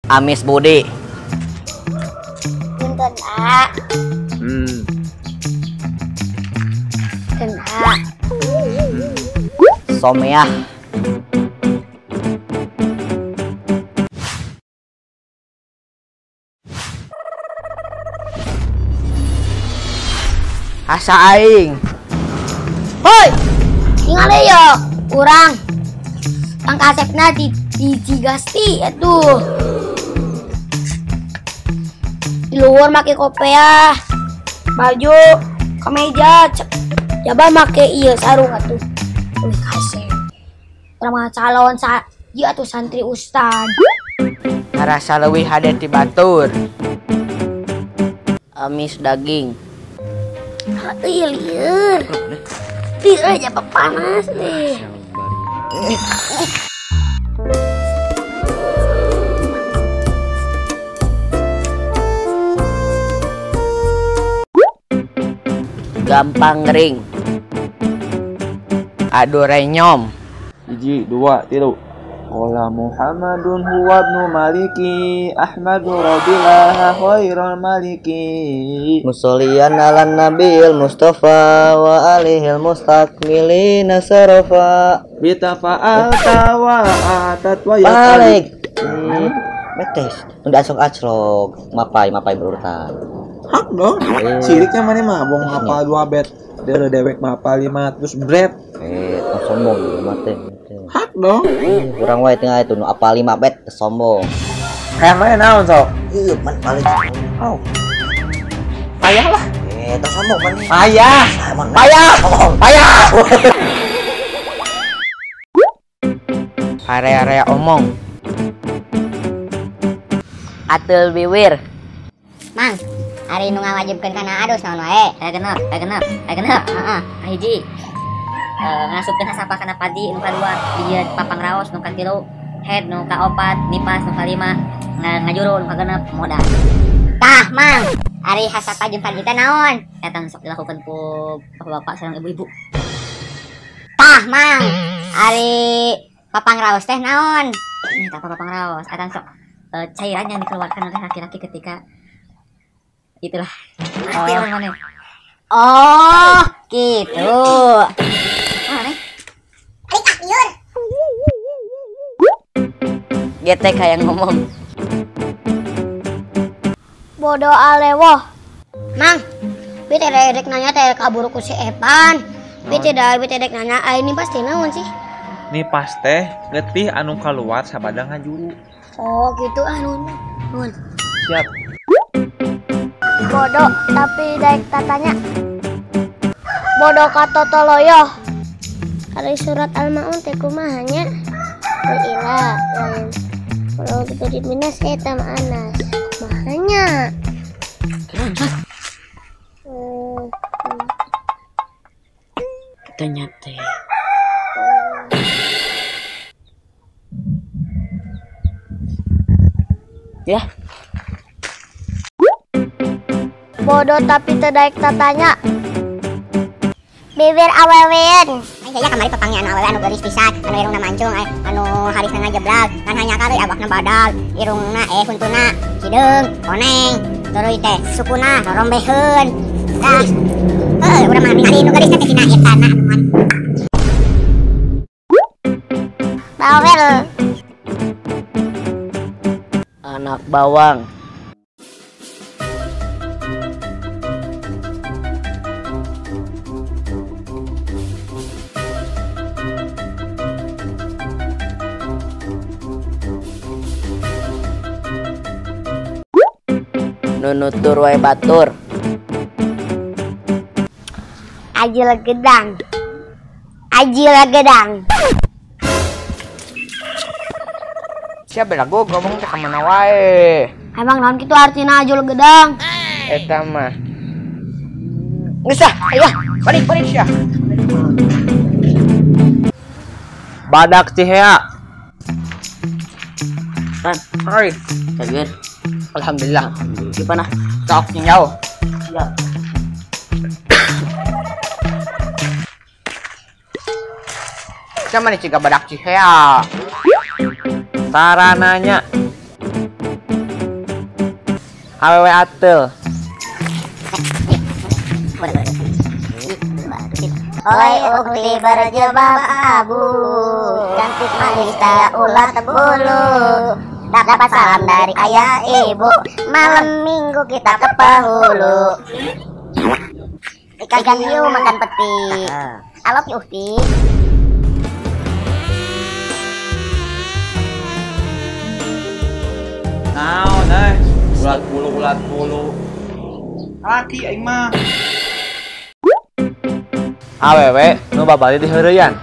Amis Budi. Punten A. Punten A. Someah. Asa aing. Hoi, tinggal ya, kurang. Kang Kasepna di Cigasti itu. Di luar make kopea, baju, kemeja, coba make iya sarung atuh. Kasep. Urang calon dia tuh santri ustad. Ngarasa leuwih hade ti batur. Amis daging. Iya lieur. Lieur aja panas nih. Gampang ring. Adu renyom. 1, 2, 3. Qala Muhammadun huwa ibnu Maliki Ahmadu Rabbilah khairul maliki Musollian ala nabil Mustafa wa alihil mustakmilina sarafa. bitafa'alta wa atat wa Balik. Betes. Udah asok-asok. Mapai berurutan. hak dong. Siriknya mana mah bong hafal 2 bet. Dari dewek mah hafal 5 terus bret. Sombong gitu mate. Hak dong. Kurang wae tengah itu nu apa 5 bet sombong. Kayak mana naon sok? Iya, man paling. Oh. Payah lah. Tas sombong man. Payah. Payah. Area-area omong. Atul biwir. Mang, hari nu ngawajibkeun kana adus naon wae? Genep. Heeh, hiji. Ngasupkeun hasapa kana padi nu kadua, dia papang raos nu katilu, head nu kaopat, nipas nu kalima, ngajuru nu kagenep modal. Tah, Mang, hari hasapa jeung padi teh naon? Eta sok dilakukeun ku bapak-bapak sareng ibu-ibu. Tah, Mang, hari papang raos teh naon? Ini tak papang raos, eta sok cairan yang dikeluarkan oleh laki-laki ketika itulah. Oh, gitu. Mana? Getek kayak ngomong. Bodoh alewoh. Mang, bete dek nanya teh kabur ku si Epan. Bete dek nanya, ini pasti naon sih? Nih pas teh getih anu keluar sabada ngajuru. Oh, gitu nun. Siap. Bodoh tapi daek tatanya. Bodoh kata toloyo. Hari surat Al-Maun teh kumahanya. Ilah lain. Kalau gitu di minas eta mah anas. Kumahanya. Kita nyate. Ya. Bodoh tapi terdaik tatanya. Bibir awewen. Saya kemarin petangnya anu awewe anu gelis pisan, anu irungna mancung, anu harisna ngajeblag, kan hanya kali abakna badal, irungna huntuna hideung, koneng, tuluy teh sukuna rombeheun. Dah. Urang mah ningali nu gelisna teh tina eta na anuan. Bawel. Anak bawang. Nunutur wae batur. Ajil gedang. Siapa belagu ngomong teh kemana wae? Emang naon kitu artina ajul gedang? Eta mah. Geus ah, ayo balik ya. Badak Cihea. Kan, sorry. Kaget. Alhamdulillah. Gimana? Sok nyau. Ya. Sama nih ciga badak Cihea. Sarananya awewe atel. Oleh ukti berjilbab abu, cantik manis kayak ulat bulu. Dapat salam dari ayah ibu, malam minggu kita ke Pahulu. Ikan hiu makan peti. I love you, Ukti. Naon ulat bulu. Laki aing mah. Awewe nu babali di heureyan.